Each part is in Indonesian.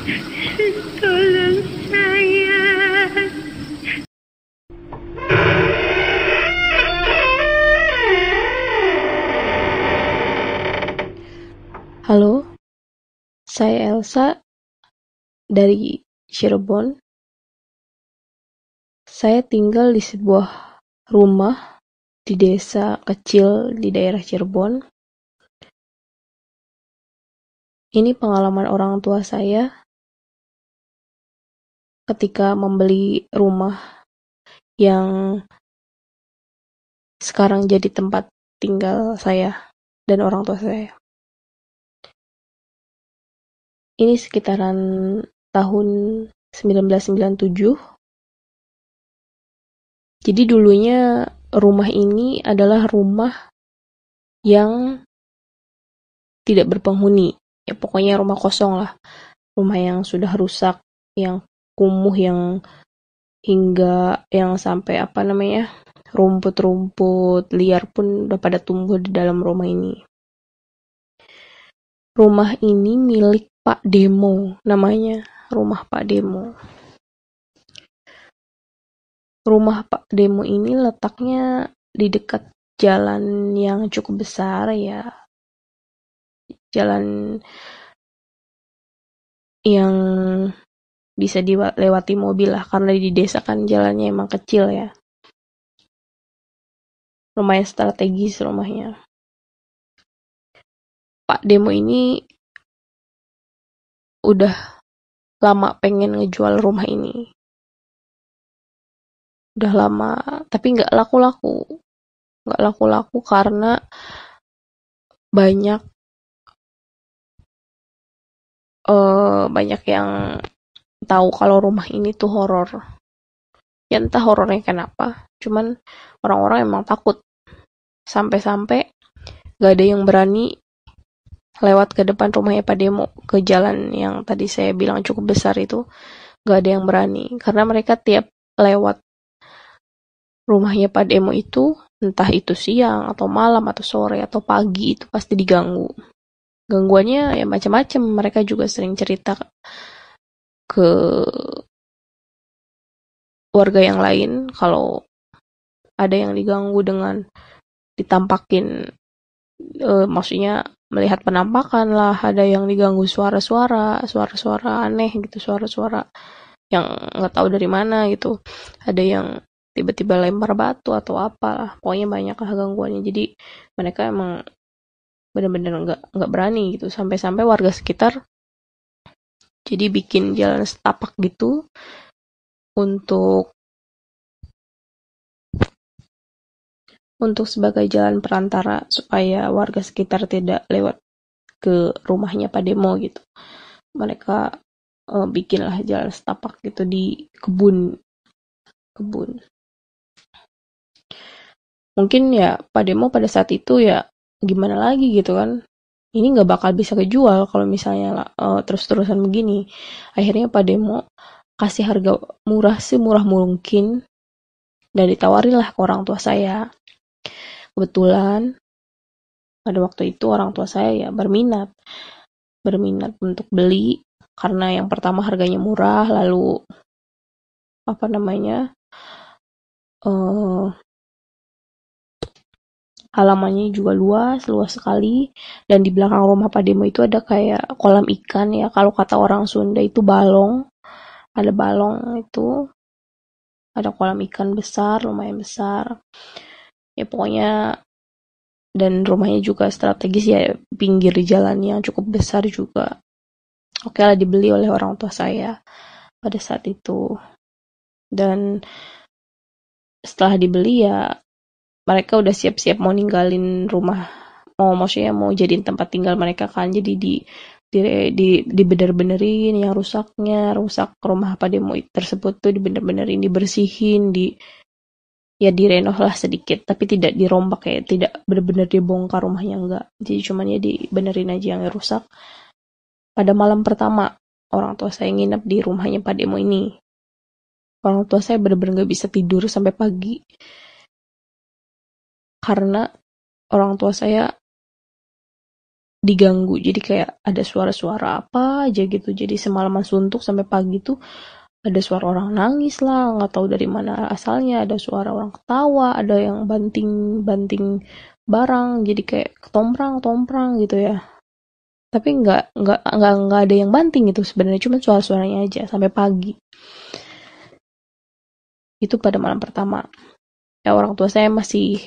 Tolong saya. Halo, saya Elsa dari Cirebon. Saya tinggal di sebuah rumah di desa kecil di daerah Cirebon. Ini pengalaman orang tua saya ketika membeli rumah yang sekarang jadi tempat tinggal saya dan orang tua saya. Ini sekitaran tahun 1997. Jadi dulunya rumah ini adalah rumah yang tidak berpenghuni. Ya pokoknya rumah kosong lah. Rumah yang sudah rusak, yang kumuh, yang hingga yang sampai rumput-rumput liar pun udah pada tumbuh di dalam rumah ini. Rumah ini milik Pak Demo, namanya rumah Pak Demo. Rumah Pak Demo ini letaknya di dekat jalan yang cukup besar ya. Jalan yang bisa dilewati mobil lah, karena di desa kan jalannya emang kecil ya. Lumayan strategis rumahnya. Pak Demo ini udah lama pengen ngejual rumah ini. Udah lama, tapi nggak laku-laku. Nggak laku-laku karena banyak banyak yang tahu kalau rumah ini tuh horor. Ya entah horornya kenapa, cuman orang-orang emang takut. Sampai-sampai nggak ada yang berani lewat ke depan rumahnya Pak Demo, ke jalan yang tadi saya bilang cukup besar itu, nggak ada yang berani. Karena mereka tiap lewat rumahnya Pak Demo itu, entah itu siang, atau malam, atau sore, atau pagi, itu pasti diganggu. Gangguannya ya macam-macam. Mereka juga sering cerita ke warga yang lain kalau ada yang diganggu dengan ditampakin, maksudnya melihat penampakan lah, ada yang diganggu suara-suara aneh gitu, suara-suara yang nggak tahu dari mana gitu, ada yang tiba-tiba lempar batu atau apalah, pokoknya banyak lah gangguannya. Jadi mereka emang benar-benar nggak berani gitu, sampai-sampai warga sekitar jadi bikin jalan setapak gitu untuk sebagai jalan perantara supaya warga sekitar tidak lewat ke rumahnya Pak Demo gitu. Mereka bikinlah jalan setapak gitu di kebun. Mungkin ya Pak Demo pada saat itu ya gimana lagi gitu kan. Ini nggak bakal bisa kejual kalau misalnya terus-terusan begini. Akhirnya Pak Demo kasih harga murah semurah mungkin dan ditawarin lah ke orang tua saya. Kebetulan pada waktu itu orang tua saya ya berminat untuk beli karena yang pertama harganya murah, lalu eh halamannya juga luas sekali, dan di belakang rumah Pak Demo itu ada kayak kolam ikan ya, kalau kata orang Sunda itu balong, ada balong itu, ada kolam ikan besar, lumayan besar. Ya pokoknya, dan rumahnya juga strategis ya, pinggir jalan yang cukup besar juga. Oke lah, dibeli oleh orang tua saya pada saat itu. Dan setelah dibeli ya mereka udah siap-siap mau ninggalin rumah, maksudnya mau jadiin tempat tinggal mereka kan. Jadi dibener-benerin yang rusak rumah Pak Demo tersebut tuh, dibener-benerin, dibersihin, direnov lah sedikit, tapi tidak dirombak ya, tidak bener-bener dibongkar rumahnya, enggak. Jadi cuman ya dibenerin aja yang rusak. Pada malam pertama orang tua saya nginep di rumahnya Pak Demo ini, orang tua saya bener-bener gak bisa tidur sampai pagi karena orang tua saya diganggu. Jadi kayak ada suara-suara apa aja gitu. Jadi semalaman suntuk sampai pagi tuh ada suara orang nangis lah, nggak tahu dari mana asalnya, ada suara orang ketawa, ada yang banting-banting barang, jadi kayak ketomprang-tomprang gitu ya. Tapi nggak ada yang banting gitu sebenarnya, cuma suara-suaranya aja sampai pagi. Itu pada malam pertama. Ya orang tua saya masih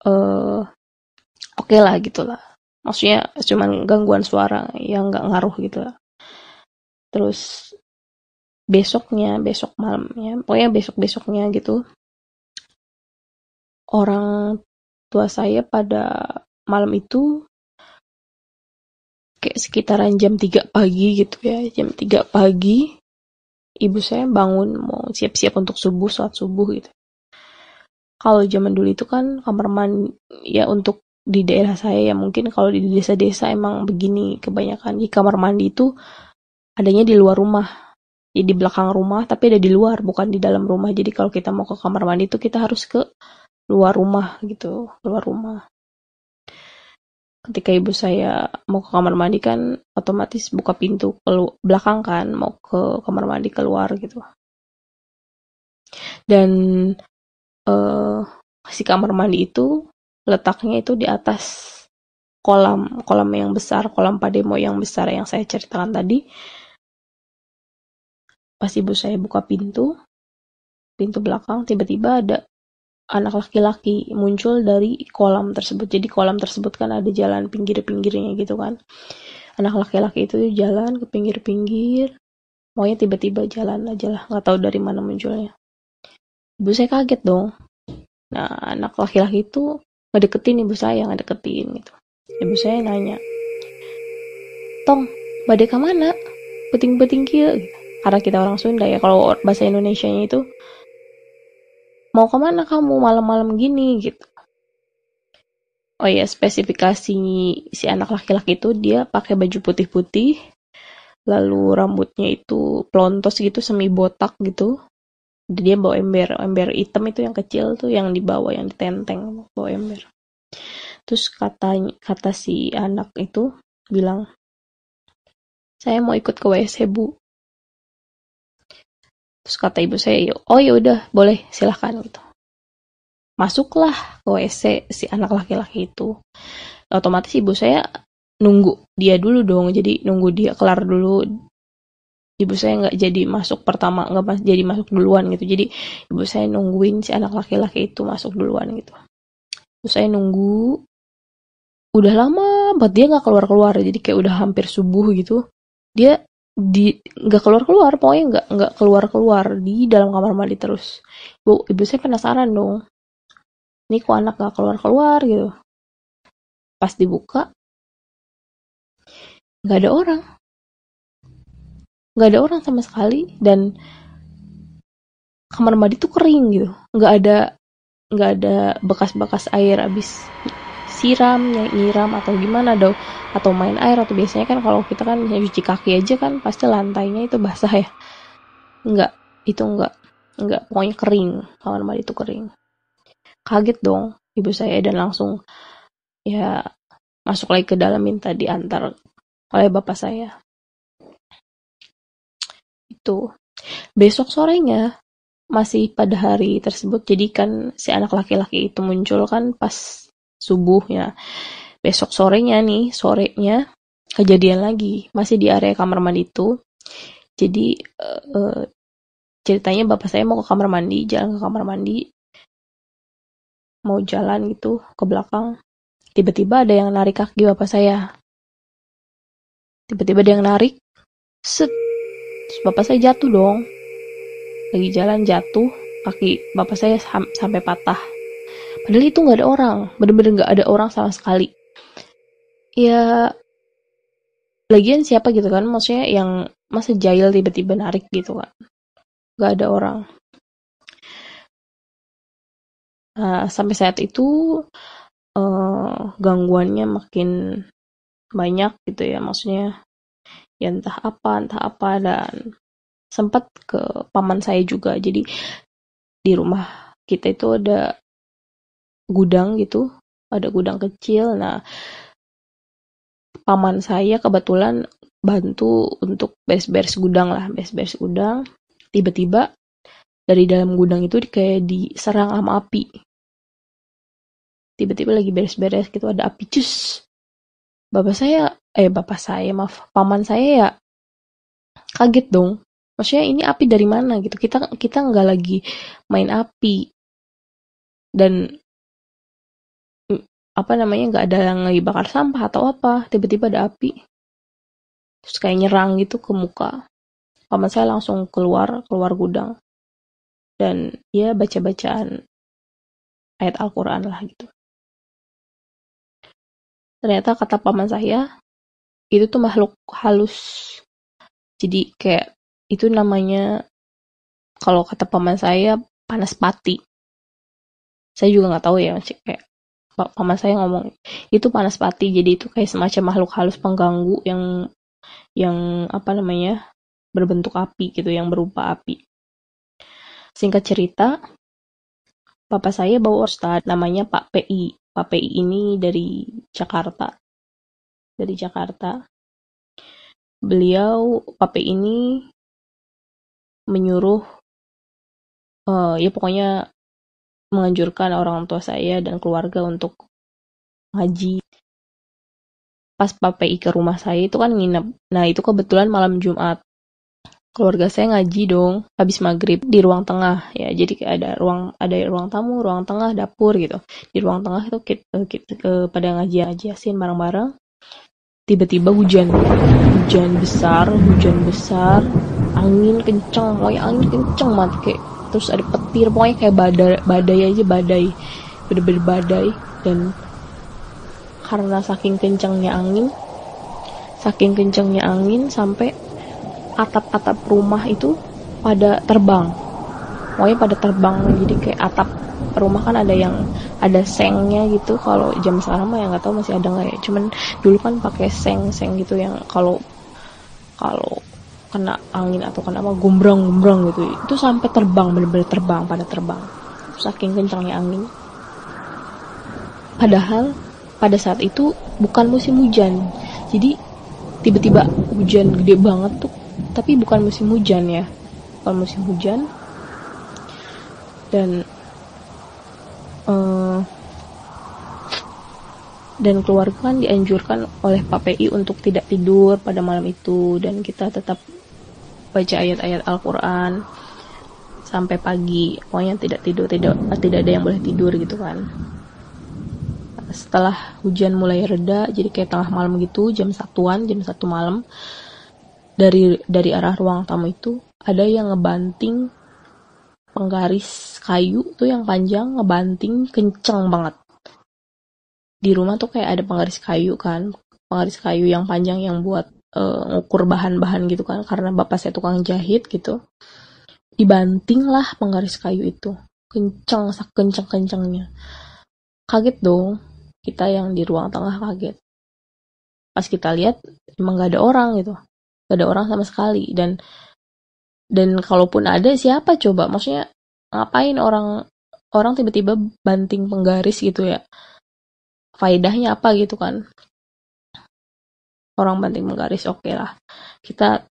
eh oke lah gitu lah. Maksudnya cuman gangguan suara yang nggak ngaruh gitu lah. Terus besok malamnya, pokoknya besoknya gitu, orang tua saya pada malam itu kayak sekitaran jam 3 pagi gitu ya, jam 3 pagi ibu saya bangun mau siap-siap untuk subuh, sholat subuh gitu. Kalau zaman dulu itu kan kamar mandi ya, untuk di daerah saya ya, mungkin kalau di desa-desa emang begini kebanyakan, di kamar mandi itu adanya di luar rumah. Jadi di belakang rumah tapi ada di luar, bukan di dalam rumah. Jadi kalau kita mau ke kamar mandi itu kita harus ke luar rumah gitu, luar rumah. Ketika ibu saya mau ke kamar mandi kan otomatis buka pintu ke belakang kan, mau ke kamar mandi keluar gitu. Dan eh, si kamar mandi itu letaknya itu di atas kolam yang besar, kolam Pademo yang besar yang saya ceritakan tadi. Pas ibu saya buka pintu belakang, tiba-tiba ada anak laki-laki muncul dari kolam tersebut. Jadi kolam tersebut kan ada jalan pinggir-pinggirnya gitu kan. Anak laki-laki itu jalan ke pinggir-pinggir, maunya tiba-tiba jalan aja lah, nggak tahu dari mana munculnya. Ibu saya kaget dong. Nah, anak laki-laki itu ngedeketin ibu saya, ngedeketin gitu. Ibu saya nanya, "Tong, bade ka mana? Peting-peting kieu." Gitu. Karena kita orang Sunda ya, kalau bahasa Indonesianya itu, "Mau kemana kamu malam-malam gini?" gitu. Oh ya, spesifikasi si anak laki-laki itu dia pakai baju putih-putih, lalu rambutnya itu plontos gitu, semi botak gitu. Dia bawa ember hitam itu yang kecil tuh, yang dibawa, yang ditenteng, bawa ember. Terus kata si anak itu bilang, "Saya mau ikut ke WC, Bu." Terus kata ibu saya, "Oh ya udah, boleh, silahkan." gitu. Masuklah ke WC si anak laki-laki itu. Otomatis ibu saya nunggu dia dulu dong, jadi nunggu dia kelar dulu. Ibu saya nggak jadi masuk pertama, nggak jadi masuk duluan gitu. Jadi ibu saya nungguin si anak laki-laki itu masuk duluan gitu. Ibu saya nunggu, udah lama banget dia nggak keluar-keluar, jadi kayak udah hampir subuh gitu. Dia nggak keluar-keluar, pokoknya nggak keluar-keluar di dalam kamar mandi terus. Ibu saya penasaran dong, ini kok anak nggak keluar-keluar gitu. Pas dibuka, nggak ada orang, sama sekali, dan kamar mandi tuh kering gitu, nggak ada bekas-bekas air abis siram, nyiram atau gimana dong, atau main air, atau biasanya kan kalau kita kan cuci kaki aja kan pasti lantainya itu basah ya. Enggak, pokoknya kering, kamar mandi itu kering. Kaget dong ibu saya, dan langsung ya masuk lagi ke dalam, minta diantar oleh bapak saya. Itu besok sorenya, masih pada hari tersebut, jadi kan si anak laki-laki itu muncul kan pas subuh ya. Besok sorenya kejadian lagi, masih di area kamar mandi itu. Jadi ceritanya bapak saya mau ke kamar mandi, jalan ke kamar mandi, mau jalan gitu ke belakang, tiba-tiba ada yang narik kaki bapak saya. Tiba-tiba ada yang narik, set, terus bapak saya jatuh dong. Lagi jalan jatuh, kaki bapak saya sampai patah. Padahal itu nggak ada orang, bener-bener nggak ada orang sama sekali. Ya, lagian siapa gitu kan, maksudnya yang masa jahil tiba-tiba narik gitu kan, nggak ada orang. Nah, sampai saat itu gangguannya makin banyak gitu ya, maksudnya ya entah apa, dan sempat ke paman saya juga. Jadi di rumah kita itu ada gudang gitu, ada gudang kecil. Nah, paman saya kebetulan bantu untuk beres-beres gudang lah, beres-beres gudang. Tiba-tiba dari dalam gudang itu kayak diserang sama api. Tiba-tiba lagi beres-beres gitu ada api, cus. Paman saya ya kaget dong. Maksudnya ini api dari mana gitu? Kita nggak lagi main api dan nggak ada yang lagi bakar sampah atau apa. Tiba-tiba ada api. Terus kayak nyerang gitu ke muka. Paman saya langsung keluar gudang dan ya baca-bacaan ayat Al-Quran lah gitu. Ternyata kata paman saya itu tuh makhluk halus. Jadi kayak itu namanya, kalau kata paman saya, panas pati. Saya juga nggak tahu ya, kayak paman saya ngomong itu panas pati. Jadi itu kayak semacam makhluk halus pengganggu yang berbentuk api gitu, yang berupa api. Singkat cerita, papa saya bawa ustadz namanya Pak PI. Pak PI ini dari Jakarta. Beliau, Pak PI ini menyuruh, ya pokoknya menganjurkan orang tua saya dan keluarga untuk ngaji. Pas Pak PI ke rumah saya itu kan nginep. Nah itu kebetulan malam Jumat. Keluarga saya ngaji dong, habis maghrib di ruang tengah ya. Jadi kayak ada ruang tamu, ruang tengah, dapur gitu. Di ruang tengah itu kita pada ngaji Yasin bareng-bareng. Tiba-tiba hujan besar, angin kenceng banget, kayak terus ada petir, pokoknya kayak badai, bener-bener badai. Dan karena saking kencengnya angin sampai atap-atap rumah itu pada terbang. Jadi kayak atap rumah kan ada sengnya gitu. Kalau jam sekarang mah ya nggak tahu masih ada nggak ya. Cuman dulu kan pakai seng gitu yang kalau kena angin atau kena apa gombrang gitu. Itu sampai terbang, bener-bener pada terbang. Saking kencangnya angin. Padahal pada saat itu bukan musim hujan. Jadi tiba-tiba hujan gede banget tuh, tapi bukan musim hujan ya. Bukan musim hujan. Dan keluarga kan dianjurkan oleh Pak PI untuk tidak tidur pada malam itu, dan kita tetap baca ayat-ayat Al-Quran sampai pagi. Pokoknya tidak ada yang boleh tidur gitu kan. Setelah hujan mulai reda, jadi kayak tengah malam gitu, jam 1 malam, dari arah ruang tamu itu ada yang ngebanting penggaris kayu tuh yang panjang, ngebanting kenceng banget. Di rumah tuh kayak ada penggaris kayu yang panjang yang buat ngukur bahan-bahan gitu kan, karena bapak saya tukang jahit gitu. Dibanting lah penggaris kayu itu, kenceng-kencengnya. Kaget dong, kita yang di ruang tengah kaget. Pas kita lihat emang gak ada orang gitu, gak ada orang sama sekali. Dan kalaupun ada, siapa coba? Maksudnya ngapain orang tiba-tiba banting penggaris gitu ya? Faedahnya apa gitu kan? Orang banting penggaris, oke lah. Kita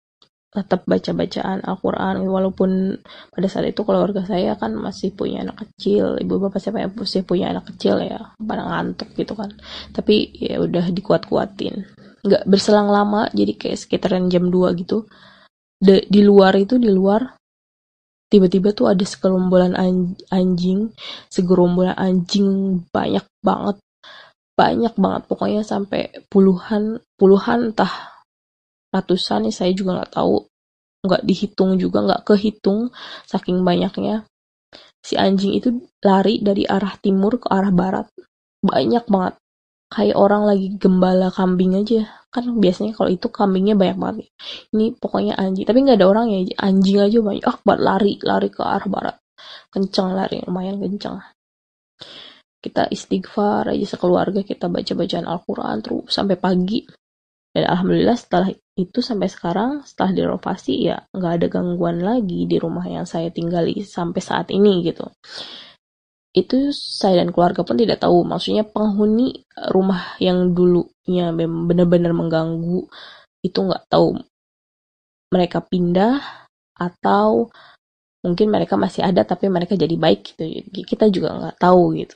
tetap baca-bacaan Al-Quran, walaupun pada saat itu keluarga saya kan masih punya anak kecil, ibu bapak saya masih punya anak kecil ya, pada ngantuk gitu kan. Tapi ya udah dikuat-kuatin. Nggak berselang lama, jadi kayak sekitaran jam 2 gitu. Di luar tiba-tiba tuh ada segerombolan anjing banyak banget, pokoknya sampai puluhan entah ratusan nih, saya juga nggak tahu, nggak dihitung juga, nggak kehitung saking banyaknya. Si anjing itu lari dari arah timur ke arah barat, banyak banget, kayak orang lagi gembala kambing aja kan. Biasanya kalau itu kambingnya banyak banget, ini pokoknya anjing, tapi nggak ada orang ya, anjing aja banyak banget, lari ke arah barat, lumayan kenceng. Kita istighfar aja sekeluarga, kita baca-bacaan Al-Quran terus sampai pagi. Dan alhamdulillah setelah itu sampai sekarang, setelah direnovasi ya nggak ada gangguan lagi di rumah yang saya tinggali sampai saat ini gitu. itu saya dan keluarga pun tidak tahu. Maksudnya penghuni rumah yang dulunya benar-benar mengganggu itu nggak tahu mereka pindah atau mungkin mereka masih ada tapi mereka jadi baik gitu. Jadi kita juga nggak tahu gitu.